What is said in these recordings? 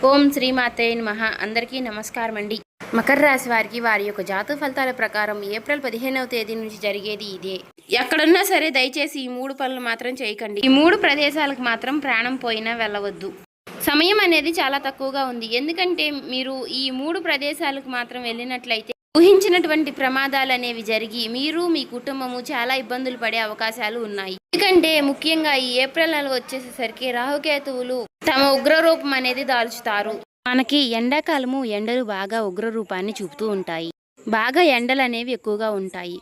ఓం శ్రీమాతే నమః. అందరికీ నమస్కారం అండి. మకర రాశి వారికి వారి యొక్క జాతక ఫలితాల ప్రకారం ఏప్రిల్ 15వ తేదీ నుంచి జరిగేది ఇదే. ఎక్కడున్నా సరే దయచేసి ఈ 3 పనులు మాత్రం చేయకండి. ఈ 3 ప్రదేశాలకు మాత్రం ప్రాణం పోయినా వెళ్ళవద్దు. సమయం అనేది చాలా తక్కువగా ఉంది. ఎందుకంటే మీరు ఈ 3 ప్రదేశాలకు మాత్రం వెళ్ళినట్లయితే ఊహించినటువంటి ప్రమాదాలు అనేవి జరిగి మీరు మీ కుటుంబము చాలా ఇబ్బందులు పడే అవకాశాలు ఉన్నాయి. ఎందుకంటే ముఖ్యంగా ఈ ఏప్రిల్ నెల వచ్చేసరికి రాహుకేతువులు తమ ఉగ్రరూపం అనేది దాల్చుతారు. మనకి ఎండాకాలము ఎండలు బాగా ఉగ్రరూపాన్ని చూపుతూ ఉంటాయి. బాగా ఎండలు అనేవి ఎక్కువగా ఉంటాయి.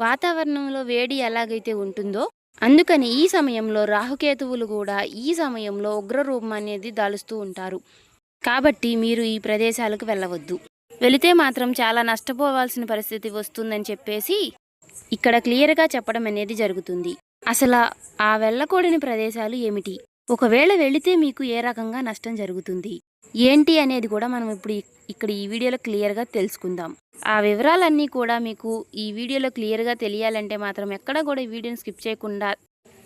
వాతావరణంలో వేడి ఎలాగైతే ఉంటుందో అందుకని ఈ సమయంలో రాహుకేతువులు కూడా ఈ సమయంలో ఉగ్రరూపం అనేది దాలుస్తూ ఉంటారు. కాబట్టి మీరు ఈ ప్రదేశాలకు వెళ్ళవద్దు. వెళితే మాత్రం చాలా నష్టపోవాల్సిన పరిస్థితి వస్తుందని చెప్పేసి ఇక్కడ క్లియర్గా చెప్పడం అనేది జరుగుతుంది. అసలు ఆ వెళ్ళకూడని ప్రదేశాలు ఏమిటి, ఒకవేళ వెళితే మీకు ఏ రకంగా నష్టం జరుగుతుంది ఏంటి అనేది కూడా మనం ఇప్పుడు ఇక్కడ ఈ వీడియోలో క్లియర్గా తెలుసుకుందాం. ఆ వివరాలన్నీ కూడా మీకు ఈ వీడియోలో క్లియర్గా తెలియాలంటే మాత్రం ఎక్కడ కూడా ఈ వీడియోని స్కిప్ చేయకుండా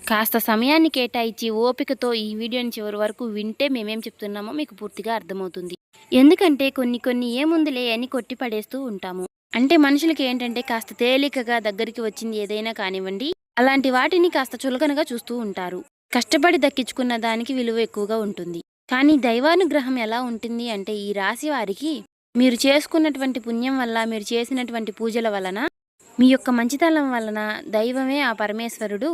కాస్త సమయాన్ని కేటాయించి ఓపికతో ఈ వీడియోని చివరి వరకు వింటే మేమేం చెప్తున్నామో మీకు పూర్తిగా అర్థమవుతుంది. ఎందుకంటే కొన్ని ఏముందిలే అని కొట్టి పడేస్తూ ఉంటాము. అంటే మనుషులకి ఏంటంటే కాస్త తేలికగా దగ్గరికి వచ్చింది ఏదైనా కానివ్వండి, అలాంటి వాటిని కాస్త చులకనగా చూస్తూ ఉంటారు. కష్టపడి దక్కించుకున్న దానికి విలువ ఎక్కువగా ఉంటుంది. కానీ దైవానుగ్రహం ఎలా ఉంటుంది అంటే ఈ రాశి వారికి మీరు చేసుకున్నటువంటి పుణ్యం వల్ల, మీరు చేసినటువంటి పూజల వలన, మీ యొక్క మంచితనం వలన దైవమే ఆ పరమేశ్వరుడు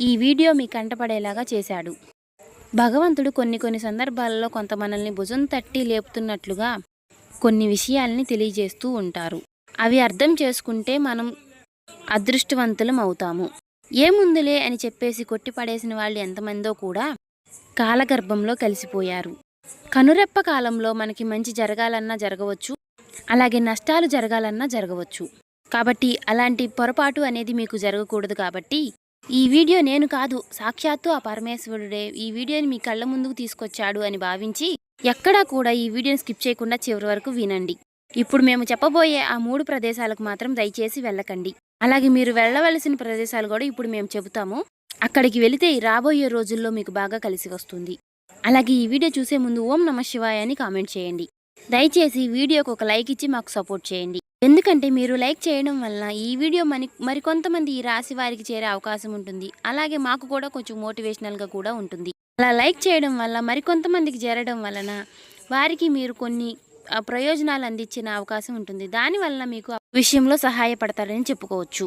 ఈ వీడియో మీ కంటపడేలాగా చేశాడు. భగవంతుడు కొన్ని సందర్భాలలో కొంత మనల్ని భుజం తట్టి లేపుతున్నట్లుగా కొన్ని విషయాల్ని తెలియజేస్తూ ఉంటారు. అవి అర్థం చేసుకుంటే మనం అదృష్టవంతులం అవుతాము. ఏముందులే అని చెప్పేసి కొట్టిపడేసిన వాళ్ళు ఎంతమందో కూడా కాలగర్భంలో కలిసిపోయారు. కనురెప్ప కాలంలో మనకి మంచి జరగాలన్నా జరగవచ్చు, అలాగే నష్టాలు జరగాలన్నా జరగవచ్చు. కాబట్టి అలాంటి పొరపాటు అనేది మీకు జరగకూడదు. కాబట్టి ఈ వీడియో నేను కాదు, సాక్షాత్తు ఆ పరమేశ్వరుడే ఈ వీడియోని మీ కళ్ళ ముందుకు తీసుకొచ్చాడు అని భావించి ఎక్కడా కూడా ఈ వీడియోని స్కిప్ చేయకుండా చివరి వరకు వినండి. ఇప్పుడు మేము చెప్పబోయే ఆ 3 ప్రదేశాలకు మాత్రం దయచేసి వెళ్ళకండి. అలాగే మీరు వెళ్ళవలసిన ప్రదేశాలు కూడా ఇప్పుడు మేము చెబుతాము. అక్కడికి వెళితే రాబోయే రోజుల్లో మీకు బాగా కలిసి వస్తుంది. అలాగే ఈ వీడియో చూసే ముందు ఓం నమః శివాయ అని కామెంట్ చేయండి. దయచేసి వీడియోకి ఒక లైక్ ఇచ్చి మాకు సపోర్ట్ చేయండి. ఎందుకంటే మీరు లైక్ చేయడం వలన ఈ వీడియో మరికొంతమంది ఈ రాశి వారికి చేరే అవకాశం ఉంటుంది. అలాగే మాకు కూడా కొంచెం మోటివేషనల్గా కూడా ఉంటుంది. అలా లైక్ చేయడం వల్ల మరికొంతమందికి చేరడం వలన వారికి మీరు కొన్ని ప్రయోజనాలు అందించిన అవకాశం ఉంటుంది. దానివల్ల మీకు ఆ విషయంలో సహాయపడతారని చెప్పుకోవచ్చు.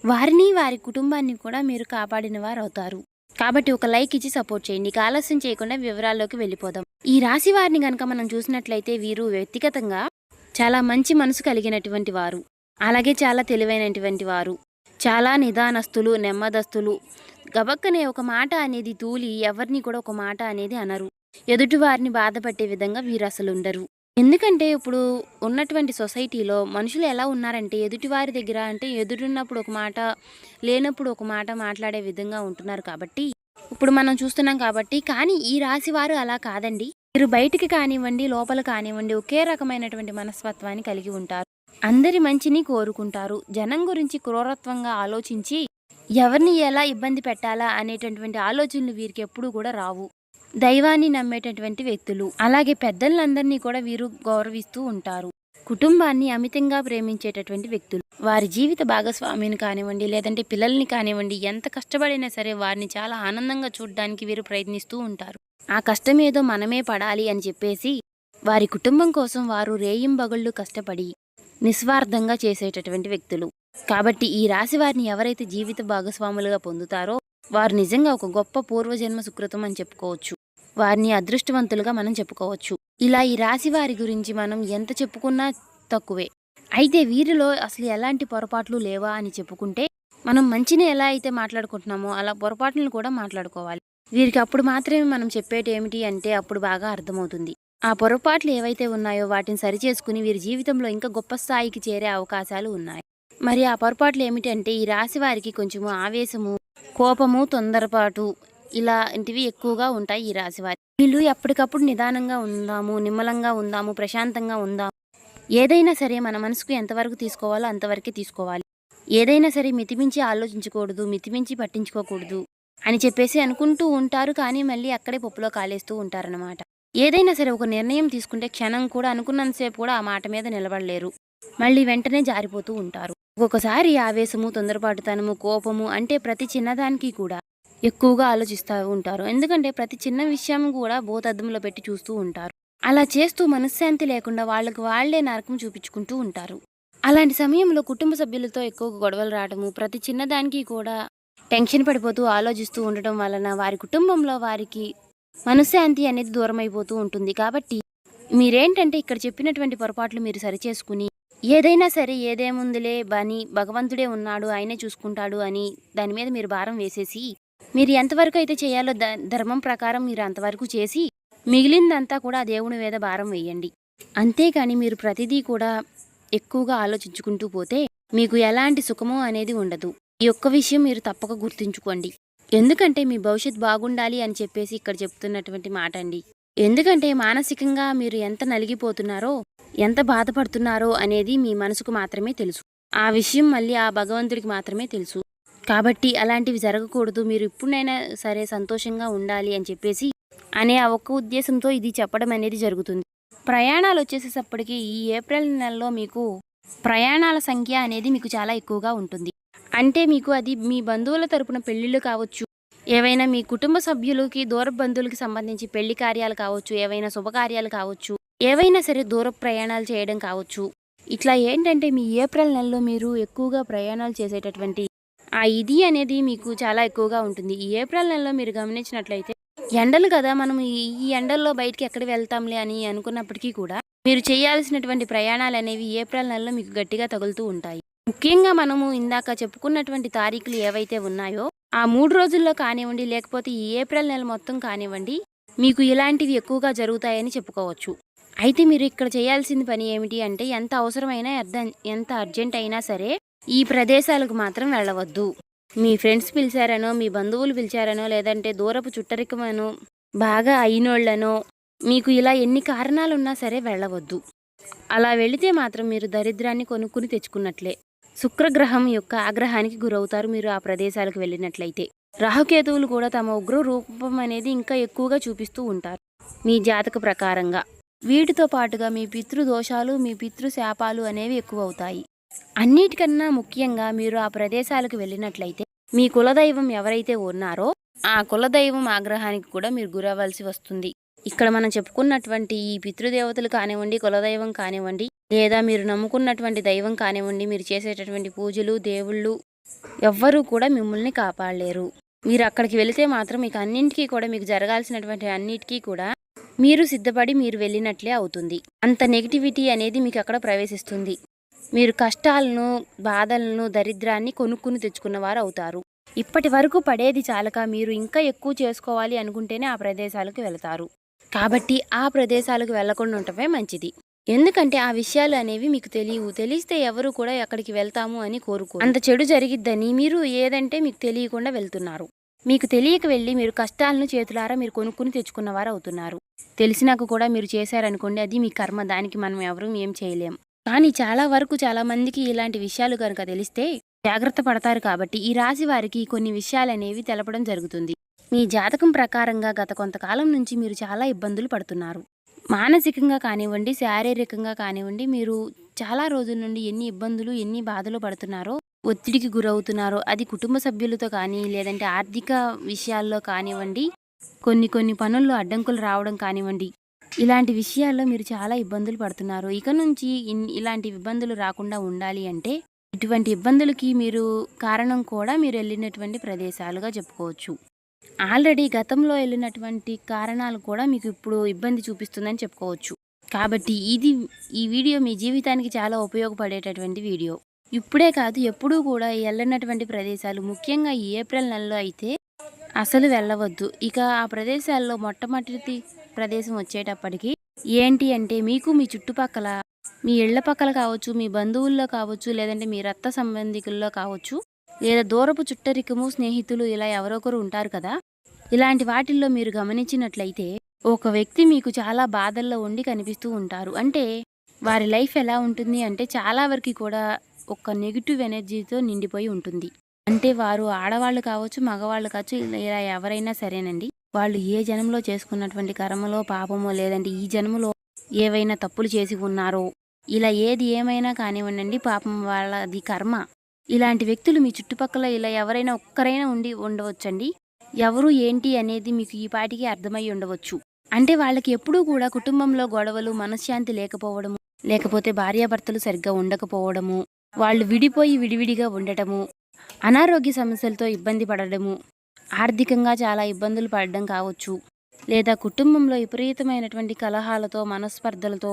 వారిని, వారి కుటుంబాన్ని కూడా మీరు కాపాడిన వారు అవుతారు. కాబట్టి ఒక లైక్ ఇచ్చి సపోర్ట్ చేయండి. ఆలస్యం చేయకుండా వివరాల్లోకి వెళ్ళిపోదాం. ఈ రాశి వారిని కనుక మనం చూసినట్లయితే వీరు వ్యక్తిగతంగా చాలా మంచి మనసు కలిగినటువంటి వారు, అలాగే చాలా తెలివైనటువంటి వారు, చాలా నిదానస్తులు, నెమ్మదస్తులు. గబక్కనే ఒక మాట అనేది తూలి ఎవరిని కూడా ఒక మాట అనేది అనరు. ఎదుటి వారిని బాధపట్టే విధంగా వీరు అసలు ఉండరు. ఎందుకంటే ఇప్పుడు ఉన్నటువంటి సొసైటీలో మనుషులు ఎలా ఉన్నారంటే ఎదుటివారి దగ్గర అంటే ఎదురున్నప్పుడు ఒక మాట, లేనప్పుడు ఒక మాట మాట్లాడే విధంగా ఉంటున్నారు. కాబట్టి ఇప్పుడు మనం చూస్తున్నాం కాబట్టి. కానీ ఈ రాశి వారు అలా కాదండి. మీరు బయటికి కానివ్వండి, లోపల కానివ్వండి ఒకే రకమైనటువంటి మనస్తత్వాన్ని కలిగి ఉంటారు. అందరి మంచిని కోరుకుంటారు. జనం గురించి క్రూరత్వంగా ఆలోచించి ఎవరిని ఎలా ఇబ్బంది పెట్టాలా అనేటటువంటి ఆలోచనలు వీరికి ఎప్పుడు కూడా రావు. దైవాన్ని నమ్మేటటువంటి వ్యక్తులు, అలాగే పెద్దలందరినీ కూడా వీరు గౌరవిస్తూ ఉంటారు. కుటుంబాన్ని అమితంగా ప్రేమించేటటువంటి వ్యక్తులు. వారి జీవిత భాగస్వామిని కానివ్వండి, లేదంటే పిల్లల్ని కానివ్వండి, ఎంత కష్టపడినా సరే వారిని చాలా ఆనందంగా చూడడానికి వీరు ప్రయత్నిస్తూ ఉంటారు. ఆ కష్టం ఏదో మనమే పడాలి అని చెప్పేసి వారి కుటుంబం కోసం వారు రేయింబగళ్ళు కష్టపడి నిస్వార్థంగా చేసేటటువంటి వ్యక్తులు. కాబట్టి ఈ రాశి వారిని ఎవరైతే జీవిత భాగస్వాములుగా పొందుతారో వారు నిజంగా ఒక గొప్ప పూర్వజన్మ సుకృతం అని చెప్పుకోవచ్చు. వారిని అదృష్టవంతులుగా మనం చెప్పుకోవచ్చు. ఇలా ఈ రాశి వారి గురించి మనం ఎంత చెప్పుకున్నా తక్కువే. అయితే వీరిలో అసలు ఎలాంటి పొరపాట్లు లేవా అని చెప్పుకుంటే మనం మంచిని ఎలా అయితే మాట్లాడుకుంటున్నామో అలా పొరపాట్లను కూడా మాట్లాడుకోవాలి. వీరికి అప్పుడు మాత్రమే మనం చెప్పేటి ఏమిటి అంటే అప్పుడు బాగా అర్థమవుతుంది. ఆ పొరపాట్లు ఏవైతే ఉన్నాయో వాటిని సరిచేసుకుని వీరి జీవితంలో ఇంకా గొప్ప స్థాయికి చేరే అవకాశాలు ఉన్నాయి. మరి ఆ పొరపాట్లు ఏమిటంటే ఈ రాశి వారికి కొంచెము ఆవేశము, కోపము, తొందరపాటు ఇలాంటివి ఎక్కువగా ఉంటాయి ఈ రాశివారి. వీళ్ళు ఎప్పటికప్పుడు నిదానంగా ఉందాము, నిమ్మలంగా ఉందాము, ప్రశాంతంగా ఉందాము. ఏదైనా సరే మన మనసుకు ఎంతవరకు తీసుకోవాలో అంతవరకే తీసుకోవాలి. ఏదైనా సరే మితిమించి ఆలోచించకూడదు, మితిమించి పట్టించుకోకూడదు అని చెప్పేసి అనుకుంటూ ఉంటారు. కానీ మళ్ళీ అక్కడే పప్పులో కాలేస్తూ ఉంటారనమాట. ఏదైనా సరే ఒక నిర్ణయం తీసుకుంటే క్షణం కూడా అనుకున్నంతసేపు కూడా ఆ మాట మీద నిలబడలేరు. మళ్ళీ వెంటనే జారిపోతూ ఉంటారు. ఒక్కొక్కసారి ఆవేశము, తొందరపాటుతనము, కోపము అంటే ప్రతి చిన్నదానికి కూడా ఎక్కువగా ఆలోచిస్తూ ఉంటారు. ఎందుకంటే ప్రతి చిన్న విషయం కూడా భూతద్దంలో పెట్టి చూస్తూ ఉంటారు. అలా చేస్తూ మనశ్శాంతి లేకుండా వాళ్ళకి వాళ్లే నరకం చూపించుకుంటూ ఉంటారు. అలాంటి సమయంలో కుటుంబ సభ్యులతో ఎక్కువగా గొడవలు రావడము, ప్రతి చిన్నదానికి కూడా టెన్షన్ పడిపోతూ ఆలోచిస్తూ ఉండటం వలన వారి కుటుంబంలో వారికి మనశ్శాంతి అనేది దూరం అయిపోతూ ఉంటుంది. కాబట్టి మీరేంటంటే ఇక్కడ చెప్పినటువంటి పొరపాట్లు మీరు సరిచేసుకుని ఏదైనా సరే ఏదేముందిలే బని భగవంతుడే ఉన్నాడు, ఆయనే చూసుకుంటాడు అని దాని మీద మీరు భారం వేసేసి మీరు ఎంతవరకు అయితే చేయాలో ధర్మం ప్రకారం మీరు అంతవరకు చేసి మిగిలిందంతా కూడా ఆ దేవుని మీద భారం వేయండి. అంతేకాని మీరు ప్రతిదీ కూడా ఎక్కువగా ఆలోచించుకుంటూ పోతే మీకు ఎలాంటి సుఖమో అనేది ఉండదు. ఈ ఒక్క విషయం మీరు తప్పక గుర్తుంచుకోండి. ఎందుకంటే మీ భవిష్యత్ బాగుండాలి అని చెప్పేసి ఇక్కడ చెప్తున్నటువంటి మాట అండి. ఎందుకంటే మానసికంగా మీరు ఎంత నలిగిపోతున్నారో, ఎంత బాధపడుతున్నారో అనేది మీ మనసుకు మాత్రమే తెలుసు. ఆ విషయం మళ్ళీ ఆ భగవంతుడికి మాత్రమే తెలుసు. కాబట్టి అలాంటివి జరగకూడదు, మీరు ఇప్పుడైనా సరే సంతోషంగా ఉండాలి అని చెప్పేసి అనే ఆ ఒక్క ఉద్దేశంతో ఇది చెప్పడం అనేది జరుగుతుంది. ప్రయాణాలు వచ్చేసేటప్పటికి ఈ ఏప్రిల్ నెలలో మీకు ప్రయాణాల సంఖ్య అనేది మీకు చాలా ఎక్కువగా ఉంటుంది. అంటే మీకు అది మీ బంధువుల తరపున పెళ్ళిళ్ళు కావచ్చు, ఏవైనా మీ కుటుంబ సభ్యులకి దూర బంధువులకి సంబంధించి పెళ్లి కార్యాలు కావచ్చు, ఏవైనా శుభకార్యాలు కావచ్చు, ఏవైనా సరే దూర ప్రయాణాలు చేయడం కావచ్చు. ఇట్లా ఏంటంటే మీ ఏప్రిల్ నెలలో మీరు ఎక్కువగా ప్రయాణాలు చేసేటటువంటి ఆ ఇది అనేది మీకు చాలా ఎక్కువగా ఉంటుంది. ఈ ఏప్రిల్ నెలలో మీరు గమనించినట్లయితే ఎండలు కదా, మనం ఈ ఎండల్లో బయటికి ఎక్కడ వెళ్తాంలే అని అనుకున్నప్పటికీ కూడా మీరు చేయాల్సినటువంటి ప్రయాణాలు అనేవి ఏప్రిల్ నెలలో మీకు గట్టిగా తగులుతూ ఉంటాయి. ముఖ్యంగా మనము ఇందాక చెప్పుకున్నటువంటి తారీఖులు ఏవైతే ఉన్నాయో ఆ 3 రోజుల్లో కానివ్వండి, లేకపోతే ఈ ఏప్రిల్ నెల మొత్తం కానివ్వండి, మీకు ఇలాంటివి ఎక్కువగా జరుగుతాయని చెప్పుకోవచ్చు. అయితే మీరు ఇక్కడ చేయాల్సిన పని ఏమిటి అంటే ఎంత అవసరమైనా ఎంత అర్జెంట్ అయినా సరే ఈ ప్రదేశాలకు మాత్రం వెళ్ళవద్దు. మీ ఫ్రెండ్స్ పిలిచారనో, మీ బంధువులు పిలిచారనో, లేదంటే దూరపు చుట్టరికమనో, బాగా అయినోళ్లనో, మీకు ఇలా ఎన్ని కారణాలున్నా సరే వెళ్ళవద్దు. అలా వెళితే మాత్రం మీరు దరిద్రాన్ని కొనుక్కుని తెచ్చుకున్నట్లే. శుక్రగ్రహం యొక్క ఆగ్రహానికి గురవుతారు మీరు ఆ ప్రదేశాలకు వెళ్ళినట్లయితే. రాహుకేతువులు కూడా తమ ఉగ్ర రూపం అనేది ఇంకా ఎక్కువగా చూపిస్తూ ఉంటారు మీ జాతక ప్రకారంగా. వీటితో పాటుగా మీ పితృదోషాలు, మీ పితృశాపాలు అనేవి ఎక్కువ అవుతాయి. అన్నిటికన్నా ముఖ్యంగా మీరు ఆ ప్రదేశాలకు వెళ్ళినట్లయితే మీ కులదైవం ఎవరైతే ఉన్నారో ఆ కులదైవం ఆగ్రహానికి కూడా మీరు గురవలసి వస్తుంది. ఇక్కడ మనం చెప్పుకున్నటువంటి ఈ పితృదేవతలు కానివ్వండి, కులదైవం కానివ్వండి, లేదా మీరు నమ్ముకున్నటువంటి దైవం కానివ్వండి, మీరు చేసేటటువంటి పూజలు, దేవుళ్ళు ఎవ్వరూ కూడా మిమ్మల్ని కాపాడలేరు. మీరు అక్కడికి వెళితే మాత్రం మీకు అన్నింటికీ కూడా మీకు జరగాల్సినటువంటి అన్నిటికీ కూడా మీరు సిద్ధపడి మీరు వెళ్ళినట్లే అవుతుంది. అంత నెగిటివిటీ అనేది మీకు అక్కడ ప్రవేశిస్తుంది. మీరు కష్టాలను, బాధలను, దరిద్రాన్ని కొనుక్కుని తెచ్చుకున్నవారు అవుతారు. ఇప్పటి వరకు పడేది చాలక మీరు ఇంకా ఎక్కువ చేసుకోవాలి అనుకుంటేనే ఆ ప్రదేశాలకు వెళతారు. కాబట్టి ఆ ప్రదేశాలకు వెళ్లకుండా ఉండటమే మంచిది. ఎందుకంటే ఆ విషయాలు అనేవి మీకు తెలియవు. తెలిస్తే ఎవరు కూడా ఎక్కడికి వెళ్తాము అని కోరుకోరు. అంత చెడు జరిగిద్దని మీరు ఏదంటే మీకు తెలియకుండా వెళ్తున్నారు. మీకు తెలియక వెళ్ళి మీరు కష్టాలను చేతులారా మీరు కొనుక్కుని తెచ్చుకున్నవారు అవుతున్నారు. తెలిసినాక కూడా మీరు చేశారనుకోండి, అది మీ కర్మ, దానికి మనం ఎవరూ ఏం చేయలేం. కానీ చాలా వరకు చాలా మందికి ఇలాంటి విషయాలు కనుక తెలిస్తే జాగ్రత్త పడతారు. కాబట్టి ఈ రాశి వారికి కొన్ని విషయాలనేవి తెలపడం జరుగుతుంది. మీ జాతకం ప్రకారంగా గత కొంతకాలం నుంచి మీరు చాలా ఇబ్బందులు పడుతున్నారు. మానసికంగా కానివ్వండి, శారీరకంగా కానివ్వండి, మీరు చాలా రోజుల నుండి ఎన్ని ఇబ్బందులు, ఎన్ని బాధలు పడుతున్నారో, ఒత్తిడికి గురవుతున్నారో, అది కుటుంబ సభ్యులతో కానీ, లేదంటే ఆర్థిక విషయాల్లో కానివ్వండి, కొన్ని పనుల్లో అడ్డంకులు రావడం కానివ్వండి, ఇలాంటి విషయాల్లో మీరు చాలా ఇబ్బందులు పడుతున్నారు. ఇక నుంచి ఇలాంటి ఇబ్బందులు రాకుండా ఉండాలి అంటే ఇటువంటి ఇబ్బందులకి మీరు కారణం కూడా మీరు వెళ్ళినటువంటి ప్రదేశాలుగా చెప్పుకోవచ్చు. ఆల్రెడీ గతంలో వెళ్ళినటువంటి కారణాలు కూడా మీకు ఇప్పుడు ఇబ్బంది చూపిస్తుందని చెప్పుకోవచ్చు. కాబట్టి ఈ వీడియో మీ జీవితానికి చాలా ఉపయోగపడేటటువంటి వీడియో. ఇప్పుడే కాదు, ఎప్పుడూ కూడా వెళ్ళినటువంటి ప్రదేశాలు, ముఖ్యంగా ఈ ఏప్రిల్ నెలలో అయితే అసలు వెళ్ళవద్దు. ఇక ఆ ప్రదేశాల్లో మొట్టమొదటి ప్రదేశం వచ్చేటప్పటికి ఏంటి అంటే మీకు మీ చుట్టుపక్కల, మీ ఇళ్ల పక్కల కావచ్చు, మీ బంధువుల్లో కావచ్చు, లేదంటే మీ రక్త సంబంధికుల్లో కావచ్చు, లేదా దూరపు చుట్టరికము, స్నేహితులు ఇలా ఎవరొకరు ఉంటారు కదా, ఇలాంటి వాటిల్లో మీరు గమనించినట్లయితే ఒక వ్యక్తి మీకు చాలా బాధల్లో ఉండి కనిపిస్తూ ఉంటారు. అంటే వారి లైఫ్ ఎలా ఉంటుంది అంటే చాలా వరకు కూడా ఒక నెగిటివ్ ఎనర్జీతో నిండిపోయి ఉంటుంది. అంటే వారు ఆడవాళ్ళు కావచ్చు, మగవాళ్ళు కావచ్చు, ఇలా ఎవరైనా సరేనండి, వాళ్ళు ఏ జన్మలో చేసుకున్నటువంటి కర్మలో పాపమో లేదంటే ఈ జన్మలో ఏవైనా తప్పులు చేసి ఉన్నారో ఇలా ఏది ఏమైనా కానివ్వండి పాపం వాళ్ళది కర్మ. ఇలాంటి వ్యక్తులు మీ చుట్టుపక్కల ఇలా ఎవరైనా ఒక్కరైనా ఉండవచ్చండి. ఎవరు ఏంటి అనేది మీకు ఈ పాటికి అర్థమై ఉండవచ్చు. అంటే వాళ్ళకి ఎప్పుడూ కూడా కుటుంబంలో గొడవలు, మనశ్శాంతి లేకపోవడము, లేకపోతే భార్యాభర్తలు సరిగ్గా ఉండకపోవడము, వాళ్ళు విడిపోయి విడివిడిగా ఉండటము, అనారోగ్య సమస్యలతో ఇబ్బంది పడడము, ఆర్థికంగా చాలా ఇబ్బందులు పడడం కావచ్చు, లేదా కుటుంబంలో విపరీతమైనటువంటి కలహాలతో, మనస్పర్ధలతో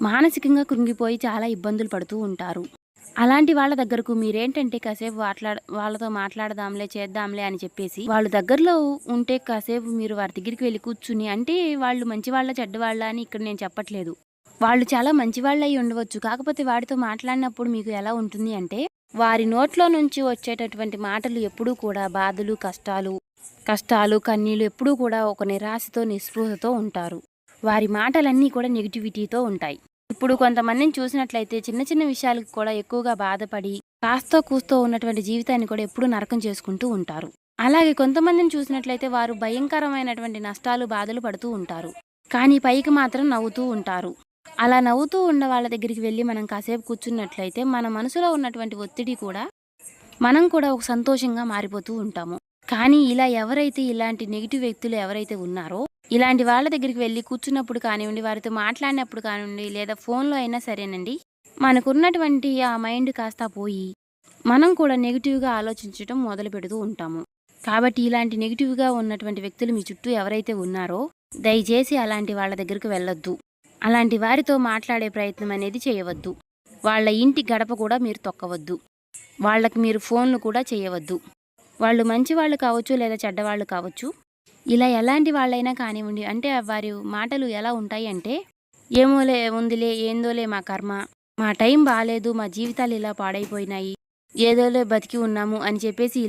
మానసికంగా కృంగిపోయి చాలా ఇబ్బందులు పడుతూ ఉంటారు. అలాంటి వాళ్ళ దగ్గరకు మీరేంటంటే కాసేపు వాళ్ళతో మాట్లాడదాంలే, చేద్దాంలే అని చెప్పేసి వాళ్ళు దగ్గరలో ఉంటే కాసేపు మీరు వారి దగ్గరికి వెళ్ళి కూర్చుని, అంటే వాళ్ళు మంచివాళ్ళ చెడ్డవాళ్ళ అని ఇక్కడ నేను చెప్పట్లేదు. వాళ్ళు చాలా మంచివాళ్ళై ఉండవచ్చు. కాకపోతే వాడితో మాట్లాడినప్పుడు మీకు ఎలా ఉంటుంది అంటే, వారి నోట్లో నుంచి వచ్చేటటువంటి మాటలు ఎప్పుడూ కూడా బాధలు, కష్టాలు, కన్నీళ్ళు ఎప్పుడూ కూడా ఒక నిరాశతో, నిస్పృహతో ఉంటారు. వారి మాటలన్నీ కూడా నెగిటివిటీతో ఉంటాయి. ఇప్పుడు కొంతమందిని చూసినట్లయితే చిన్న చిన్న విషయాలకు కూడా ఎక్కువగా బాధపడి కాస్తో కూస్తో ఉన్నటువంటి జీవితాన్ని కూడా ఎప్పుడూ నరకం చేసుకుంటూ ఉంటారు. అలాగే కొంతమందిని చూసినట్లయితే వారు భయంకరమైనటువంటి నష్టాలు, బాధలు పడుతూ ఉంటారు. కానీ పైకి మాత్రం నవ్వుతూ ఉంటారు. అలా నవ్వుతూ ఉన్న వాళ్ళ దగ్గరికి వెళ్ళి మనం కాసేపు కూర్చున్నట్లయితే మన మనసులో ఉన్నటువంటి ఒత్తిడి కూడా మనం కూడా ఒక సంతోషంగా మారిపోతూ ఉంటాము. కానీ ఇలా ఎవరైతే ఇలాంటి నెగిటివ్ వ్యక్తులు ఎవరైతే ఉన్నారో ఇలాంటి వాళ్ళ దగ్గరికి వెళ్ళి కూర్చున్నప్పుడు కానివ్వండి, వారితో మాట్లాడినప్పుడు కానివ్వండి, లేదా ఫోన్లో అయినా సరేనండి, మనకున్నటువంటి ఆ మైండ్ కాస్త పోయి మనం కూడా నెగిటివ్గా ఆలోచించడం మొదలు పెడుతూ ఉంటాము. కాబట్టి ఇలాంటి నెగిటివ్గా ఉన్నటువంటి వ్యక్తులు మీ చుట్టూ ఎవరైతే ఉన్నారో దయచేసి అలాంటి వాళ్ళ దగ్గరికి వెళ్ళొద్దు. అలాంటి వారితో మాట్లాడే ప్రయత్నం అనేది చేయవద్దు. వాళ్ళ ఇంటి గడప కూడా మీరు తొక్కవద్దు. వాళ్ళకి మీరు ఫోన్లు కూడా చేయవద్దు. వాళ్ళు మంచివాళ్ళు కావచ్చు, లేదా చెడ్డవాళ్ళు కావచ్చు. ఇలా ఎలాంటి వాళ్ళైనా కానివ్వండి, అంటే వారి మాటలు ఎలా ఉంటాయి అంటే, ఏమోలే ఉందిలే, ఏందోలే మా కర్మ, మా టైం బాగాలేదు, మా జీవితాలు ఇలా పాడైపోయినాయి, ఏదోలే బతికి ఉన్నాము అని చెప్పేసి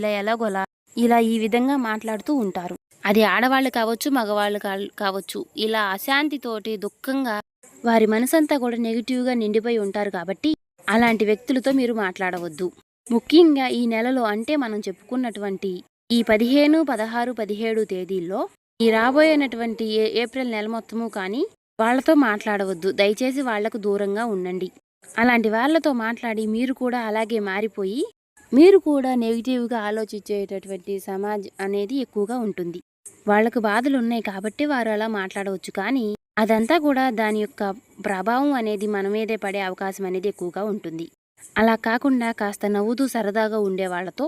ఇలా ఈ విధంగా మాట్లాడుతూ ఉంటారు. అది ఆడవాళ్ళు కావచ్చు, మగవాళ్ళు కావచ్చు. ఇలా అశాంతితోటి దుఃఖంగా వారి మనసంతా కూడా నెగిటివ్గా నిండిపోయి ఉంటారు. కాబట్టి అలాంటి వ్యక్తులతో మీరు మాట్లాడవద్దు. ముఖ్యంగా ఈ నెలలో, అంటే మనం చెప్పుకున్నటువంటి ఈ 15, 16, 17 తేదీల్లో ఈ రాబోయేనటువంటి ఏప్రిల్ నెల మొత్తము కానీ వాళ్ళతో మాట్లాడవద్దు. దయచేసి వాళ్లకు దూరంగా ఉండండి. అలాంటి వాళ్ళతో మాట్లాడి మీరు కూడా అలాగే మారిపోయి మీరు కూడా నెగిటివ్గా ఆలోచించేటటువంటి సమాజం అనేది ఎక్కువగా ఉంటుంది. వాళ్లకు బాధలు ఉన్నాయి కాబట్టి వారు అలా మాట్లాడవచ్చు. కానీ అదంతా కూడా దాని యొక్క ప్రభావం అనేది మన మీదే పడే అవకాశం అనేది ఎక్కువగా ఉంటుంది. అలా కాకుండా కాస్త నవ్వుతూ సరదాగా ఉండే వాళ్ళతో,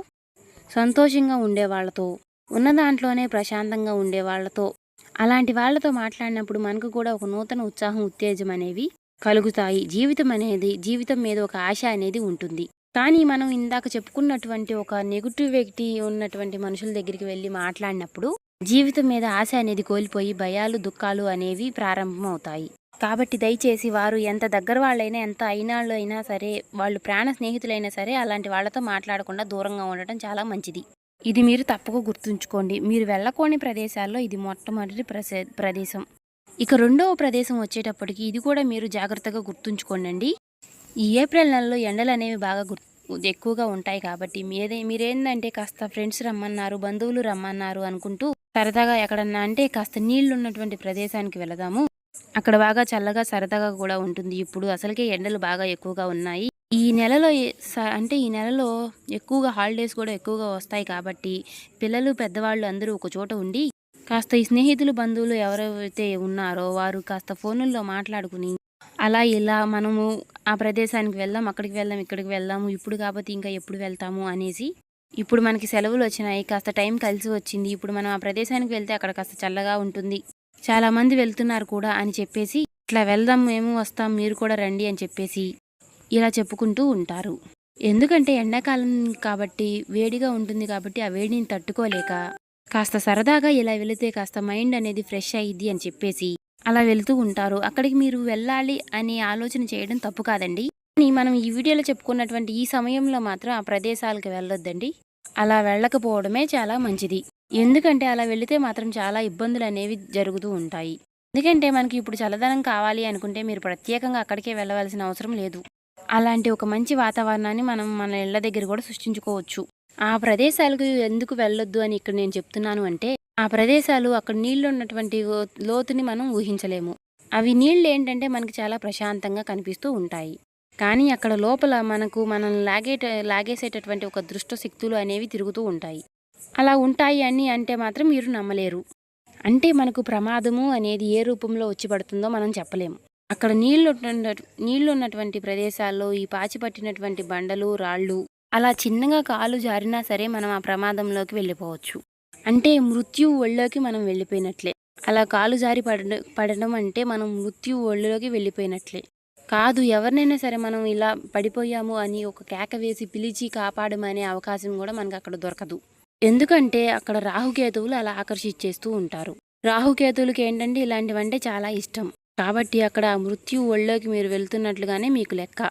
సంతోషంగా ఉండే వాళ్ళతో, ఉన్న దాంట్లోనే ప్రశాంతంగా ఉండే వాళ్ళతో, అలాంటి వాళ్ళతో మాట్లాడినప్పుడు మనకు కూడా ఒక నూతన ఉత్సాహం, ఉత్తేజం అనేవి కలుగుతాయి. జీవితం మీద ఒక ఆశ అనేది ఉంటుంది. కానీ మనం ఇందాక చెప్పుకున్నటువంటి ఒక నెగిటివ్ వ్యక్తి ఉన్నటువంటి మనుషుల దగ్గరికి వెళ్ళి మాట్లాడినప్పుడు జీవితం మీద ఆశ అనేది కోల్పోయి భయాలు, దుఃఖాలు అనేవి ప్రారంభమవుతాయి. కాబట్టి దయచేసి వారు ఎంత దగ్గర వాళ్ళైనా, ఎంత అయినాళ్ళు అయినా సరే, వాళ్ళు ప్రాణ స్నేహితులైనా సరే, అలాంటి వాళ్ళతో మాట్లాడకుండా దూరంగా ఉండటం చాలా మంచిది. ఇది మీరు తప్పక గుర్తుంచుకోండి. మీరు వెళ్ళకోని ప్రదేశాల్లో ఇది మొట్టమొదటి ప్రదేశం. ఇక రెండవ ప్రదేశం వచ్చేటప్పటికి ఇది కూడా మీరు జాగ్రత్తగా గుర్తుంచుకోండి. ఈ ఏప్రిల్ నెలలో ఎండలు అనేవి బాగా ఎక్కువగా ఉంటాయి. కాబట్టి మీరేందంటే కాస్త ఫ్రెండ్స్ రమ్మన్నారు, బంధువులు రమ్మన్నారు అనుకుంటూ సరదాగా ఎక్కడన్నా, అంటే కాస్త నీళ్లు ఉన్నటువంటి ప్రదేశానికి వెళదాము, అక్కడ బాగా చల్లగా సరదాగా కూడా ఉంటుంది. ఇప్పుడు అసలుకే ఎండలు బాగా ఎక్కువగా ఉన్నాయి. ఈ నెలలో ఎక్కువగా హాలిడేస్ కూడా ఎక్కువగా వస్తాయి. కాబట్టి పిల్లలు, పెద్దవాళ్ళు అందరూ ఒక చోట ఉండి కాస్త ఈ స్నేహితులు, బంధువులు ఎవరైతే ఉన్నారో వారు కాస్త ఫోనుల్లో మాట్లాడుకుని అలా ఇలా మనము ఆ ప్రదేశానికి వెళ్దాం, అక్కడికి వెళ్దాం, ఇక్కడికి వెళ్దాము, ఇప్పుడు కాకపోతే ఇంకా ఎప్పుడు వెళ్తాము అనేసి, ఇప్పుడు మనకి సెలవులు వచ్చినాయి, కాస్త టైం కలిసి వచ్చింది, ఇప్పుడు మనం ఆ ప్రదేశానికి వెళ్తే అక్కడ కాస్త చల్లగా ఉంటుంది, చాలా మంది వెళ్తున్నారు కూడా అని చెప్పేసి, ఇట్లా వెళ్దాం, మేము వస్తాం, మీరు కూడా రండి అని చెప్పేసి ఇలా చెప్పుకుంటూ ఉంటారు. ఎందుకంటే ఎండాకాలం కాబట్టి వేడిగా ఉంటుంది. కాబట్టి ఆ వేడిని తట్టుకోలేక కాస్త సరదాగా ఇలా వెళితే కాస్త మైండ్ అనేది ఫ్రెష్ అయ్యిద్ది అని చెప్పేసి అలా వెళ్తూ ఉంటారు. అక్కడికి మీరు వెళ్ళాలి అని ఆలోచన చేయడం తప్పు కాదండి. కానీ మనం ఈ వీడియోలో చెప్పుకున్నటువంటి ఈ సమయంలో మాత్రం ఆ ప్రదేశాలకు వెళ్ళొద్దండి. అలా వెళ్ళకపోవడమే చాలా మంచిది. ఎందుకంటే అలా వెళితే మాత్రం చాలా ఇబ్బందులు అనేవి జరుగుతూ ఉంటాయి. ఎందుకంటే మనకి ఇప్పుడు చల్లదనం కావాలి అనుకుంటే మీరు ప్రత్యేకంగా అక్కడికే వెళ్ళవలసిన అవసరం లేదు. అలాంటి ఒక మంచి వాతావరణాన్ని మనం మన ఇళ్ల దగ్గర కూడా సృష్టించుకోవచ్చు. ఆ ప్రదేశాలకు ఎందుకు వెళ్ళొద్దు అని ఇక్కడ నేను చెప్తున్నాను అంటే, ఆ ప్రదేశాలు అక్కడ నీళ్లు ఉన్నటువంటి లోతుని మనం ఊహించలేము. అవి నీళ్ళు ఏంటంటే మనకి చాలా ప్రశాంతంగా కనిపిస్తూ ఉంటాయి. కానీ అక్కడ లోపల మనల్ని లాగేసేటటువంటి ఒక దుష్ట శక్తులు అనేవి తిరుగుతూ ఉంటాయి. అలా ఉంటాయి అని అంటే మాత్రం మీరు నమ్మలేరు. అంటే మనకు ప్రమాదము అనేది ఏ రూపంలో వచ్చి పడుతుందో మనం చెప్పలేము. అక్కడ నీళ్లు ఉన్నటువంటి ప్రదేశాల్లో ఈ పాచి పట్టినటువంటి బండలు, రాళ్ళు అలా చిన్నగా కాలు జారినా సరే మనం ఆ ప్రమాదంలోకి వెళ్ళిపోవచ్చు. అంటే మృత్యువు ఒళ్ళోకి మనం వెళ్ళిపోయినట్లే. అలా కాలు జారి పడడం అంటే మనం మృత్యువు ఒళ్ళోకి వెళ్ళిపోయినట్లే. కాదు, ఎవరినైనా సరే మనం ఇలా పడిపోయాము అని ఒక కేక వేసి పిలిచి కాపాడమనే అవకాశం కూడా మనకు అక్కడ దొరకదు. ఎందుకంటే అక్కడ రాహుకేతువులు అలా ఆకర్షించేస్తూ ఉంటారు. రాహుకేతువులకి ఏంటంటే ఇలాంటివంటే చాలా ఇష్టం. కాబట్టి అక్కడ మృత్యు ఒళ్ళోకి మీరు వెళ్తున్నట్లుగానే మీకు లెక్క.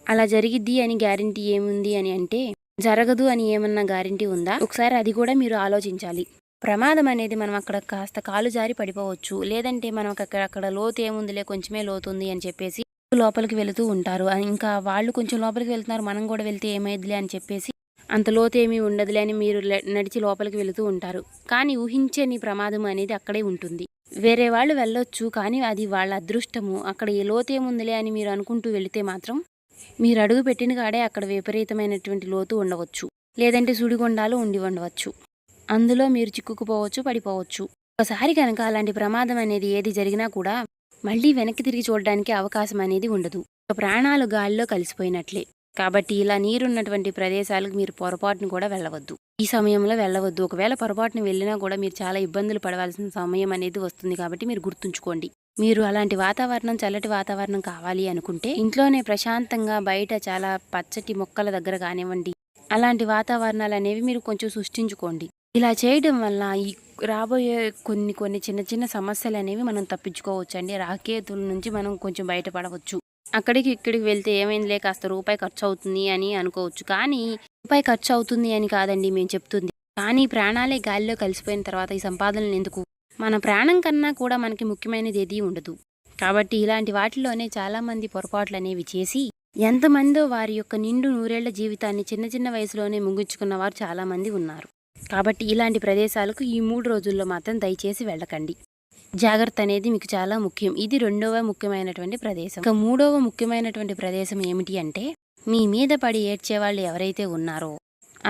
అలా జరిగిద్ది అని గ్యారంటీ ఏముంది అని అంటే, జరగదు అని ఏమన్నా గ్యారంటీ ఉందా? ఒకసారి అది కూడా మీరు ఆలోచించాలి. ప్రమాదం అనేది మనం అక్కడ కాస్త కాలు జారి పడిపోవచ్చు. లేదంటే మనం అక్కడ లోతు ఏముందిలే, కొంచెమే లోతుంది అని చెప్పేసి లోపలికి వెళుతూ ఉంటారు. ఇంకా వాళ్ళు కొంచెం లోపలికి వెళ్తున్నారు, మనం కూడా వెళ్తే ఏమైద్దిలే అని చెప్పేసి అంత లోతు ఏమీ ఉండదులే అని మీరు నడిచి లోపలికి వెళుతూ ఉంటారు. కానీ ఊహించని ప్రమాదం అనేది అక్కడే ఉంటుంది. వేరే వాళ్ళు వెళ్ళొచ్చు, కానీ అది వాళ్ళ అదృష్టము. అక్కడ ఏ లోతు ఏముందిలే అని మీరు అనుకుంటూ వెళితే మాత్రం మీరు అడుగు పెట్టిన కాడే అక్కడ విపరీతమైనటువంటి లోతు ఉండవచ్చు. లేదంటే సుడిగుండాలు ఉండవచ్చు. అందులో మీరు చిక్కుకుపోవచ్చు, పడిపోవచ్చు. ఒకసారి కనుక అలాంటి ప్రమాదం అనేది ఏది జరిగినా కూడా మళ్ళీ వెనక్కి తిరిగి చూడడానికి అవకాశం అనేది ఉండదు. ప్రాణాలు గాలిలో కలిసిపోయినట్లే. కాబట్టి ఇలా నీరున్నటువంటి ప్రదేశాలకు మీరు పొరపాటును కూడా వెళ్ళవద్దు. ఈ సమయంలో వెళ్ళవద్దు. ఒకవేళ పొరపాటును వెళ్ళినా కూడా మీరు చాలా ఇబ్బందులు పడవలసిన సమయం అనేది వస్తుంది. కాబట్టి మీరు గుర్తుంచుకోండి. మీరు అలాంటి వాతావరణం, చల్లటి వాతావరణం కావాలి అనుకుంటే ఇంట్లోనే ప్రశాంతంగా బయట చాలా పచ్చటి మొక్కల దగ్గర కానివ్వండి, అలాంటి వాతావరణాలు అనేవి మీరు కొంచెం సృష్టించుకోండి. ఇలా చేయడం వల్ల ఈ రాబోయే కొన్ని చిన్న చిన్న సమస్యలు అనేవి మనం తప్పించుకోవచ్చు అండి. రాకేతుల నుంచి మనం కొంచెం బయటపడవచ్చు. అక్కడికి ఇక్కడికి వెళ్తే ఏమైందిలే, కాస్త రూపాయి ఖర్చు అవుతుంది అని అనుకోవచ్చు. కానీ రూపాయి ఖర్చు అవుతుంది అని కాదండి మేము చెప్తుంది. కానీ ప్రాణాలే గాలిలో కలిసిపోయిన తర్వాత ఈ సంపాదనలు ఎందుకు? మన ప్రాణం కన్నా కూడా మనకి ముఖ్యమైనది ఏది ఉండదు. కాబట్టి ఇలాంటి వాటిలోనే చాలామంది పొరపాట్లు అనేవి చేసి ఎంతమందో వారి యొక్క నిండు నూరేళ్ల జీవితాన్ని చిన్న చిన్న వయసులోనే ముగించుకున్న వారు చాలామంది ఉన్నారు. కాబట్టి ఇలాంటి ప్రదేశాలకు ఈ 3 రోజుల్లో మాత్రం దయచేసి వెళ్ళకండి. జాగ్రత్త అనేది మీకు చాలా ముఖ్యం. ఇది 2వ ముఖ్యమైనటువంటి ప్రదేశం. ఇక 3వ ముఖ్యమైనటువంటి ప్రదేశం ఏమిటి అంటే, మీ మీద పడి ఏడ్చేవాళ్ళు ఎవరైతే ఉన్నారో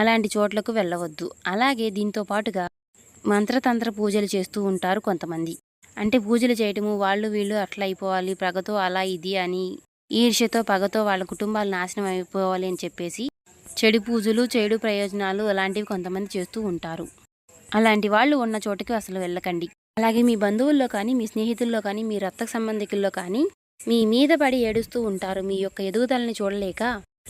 అలాంటి చోట్లకు వెళ్ళవద్దు. అలాగే దీంతో పాటుగా మంత్రతంత్ర పూజలు చేస్తూ ఉంటారు కొంతమంది. అంటే పూజలు చేయటము, వాళ్ళు వీళ్ళు అట్లా అయిపోవాలి, పగతో అలా ఇది అని ఈర్ష్యతో పగతో వాళ్ళ కుటుంబాలు నాశనం అయిపోవాలి అని చెప్పేసి చెడు పూజలు, చెడు ప్రయోజనాలు అలాంటివి కొంతమంది చేస్తూ ఉంటారు. అలాంటి వాళ్ళు ఉన్న చోటుకి అసలు వెళ్ళకండి. అలాగే మీ బంధువుల్లో కానీ, మీ స్నేహితుల్లో కానీ, మీ రక్త సంబంధికుల్లో కానీ మీ మీద పడి ఏడుస్తూ ఉంటారు. మీ యొక్క ఎదుగుదలని చూడలేక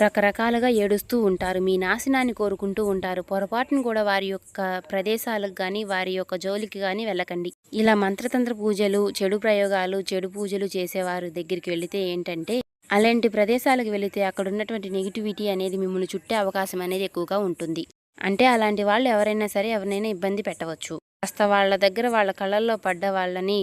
రకరకాలుగా ఏడుస్తూ ఉంటారు. మీ నాశనాన్ని కోరుకుంటూ ఉంటారు. పొరపాటును కూడా వారి యొక్క ప్రదేశాలకు కానీ, వారి యొక్క జోలికి కానీ వెళ్ళకండి. ఇలా మంత్రతంత్ర పూజలు, చెడు ప్రయోగాలు, చెడు పూజలు చేసేవారి దగ్గరికి వెళితే ఏంటంటే, అలాంటి ప్రదేశాలకు వెళితే అక్కడ ఉన్నటువంటి నెగిటివిటీ అనేది మిమ్మల్ని చుట్టే అవకాశం అనేది ఎక్కువగా ఉంటుంది. అంటే అలాంటి వాళ్ళు ఎవరైనా సరే ఎవరినైనా ఇబ్బంది పెట్టవచ్చు. కాస్త వాళ్ళ దగ్గర వాళ్ళ కళ్ళల్లో పడ్డ వాళ్ళని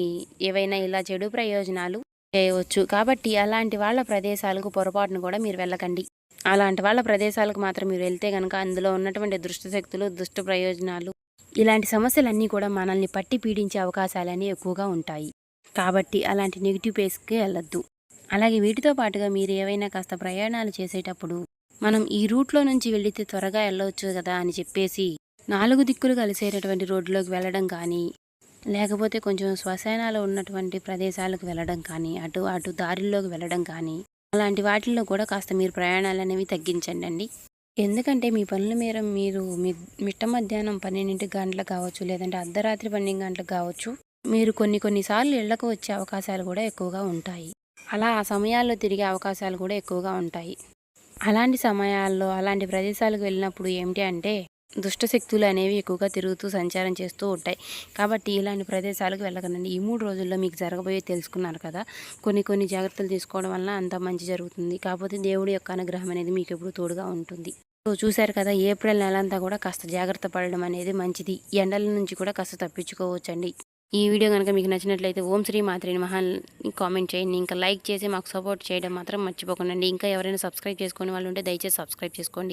ఏవైనా ఇలా చెడు ప్రయోజనాలు చేయవచ్చు. కాబట్టి అలాంటి వాళ్ళ ప్రదేశాలకు పొరపాటును కూడా మీరు వెళ్ళకండి. అలాంటి వాళ్ళ ప్రదేశాలకు మాత్రం మీరు వెళ్తే కనుక అందులో ఉన్నటువంటి దుష్ట శక్తులు, దుష్ట ప్రయోజనాలు, ఇలాంటి సమస్యలన్నీ కూడా మనల్ని పట్టి పీడించే అవకాశాలన్నీ ఎక్కువగా ఉంటాయి. కాబట్టి అలాంటి నెగిటివ్ ప్లేస్కి వెళ్ళొద్దు. అలాగే వీటితో పాటుగా మీరు ఏవైనా కాస్త ప్రయాణాలు చేసేటప్పుడు మనం ఈ రూట్లో నుంచి వెళితే త్వరగా వెళ్ళవచ్చు కదా అని చెప్పేసి 4 దిక్కులు కలిసేటటువంటి రోడ్లోకి వెళ్ళడం కానీ, లేకపోతే కొంచెం శ్మశానాలు ఉన్నటువంటి ప్రదేశాలకు వెళ్ళడం కానీ, అటు దారిల్లోకి వెళ్ళడం కానీ, అలాంటి వాటిల్లో కూడా కాస్త మీరు ప్రయాణాలు అనేవి తగ్గించండి. ఎందుకంటే మీ పనుల మేర మీరు మిట్ట మధ్యాహ్నం 12 గంటలకు కావచ్చు, లేదంటే అర్ధరాత్రి 12 గంటలకు కావచ్చు, మీరు కొన్నిసార్లు ఇళ్లకు వచ్చే అవకాశాలు కూడా ఎక్కువగా ఉంటాయి. అలా ఆ సమయాల్లో తిరిగే అవకాశాలు కూడా ఎక్కువగా ఉంటాయి. అలాంటి సమయాల్లో అలాంటి ప్రదేశాలకు వెళ్ళినప్పుడు ఏమిటి అంటే, దుష్టశక్తులు అనేవి ఎక్కువగా తిరుగుతూ సంచారం చేస్తూ ఉంటాయి. కాబట్టి ఇలాంటి ప్రదేశాలకు వెళ్ళకండి. ఈ 3 రోజుల్లో మీకు జరగబోయే తెలుసుకున్నారు కదా. కొన్ని జాగ్రత్తలు తీసుకోవడం వల్ల అంత మంచి జరుగుతుంది. కాకపోతే దేవుడి యొక్క అనుగ్రహం అనేది మీకు ఎప్పుడు తోడుగా ఉంటుంది. సో చూశారు కదా, ఏప్రిల్ నెలంతా కూడా కాస్త జాగ్రత్త పడడం అనేది మంచిది. ఎండల నుంచి కూడా కాస్త తప్పించుకోవచ్చండి. ఈ వీడియో కనుక మీకు నచ్చినట్లయితే ఓం శ్రీ మాత్రే నమః కామెంట్ చేయండి. ఇంకా లైక్ చేసి మాకు సపోర్ట్ చేయడం మాత్రం మర్చిపోకండి. ఇంకా ఎవరైనా సబ్స్క్రైబ్ చేసుకునే వాళ్ళు ఉంటే దయచేసి సబ్స్క్రైబ్ చేసుకోండి.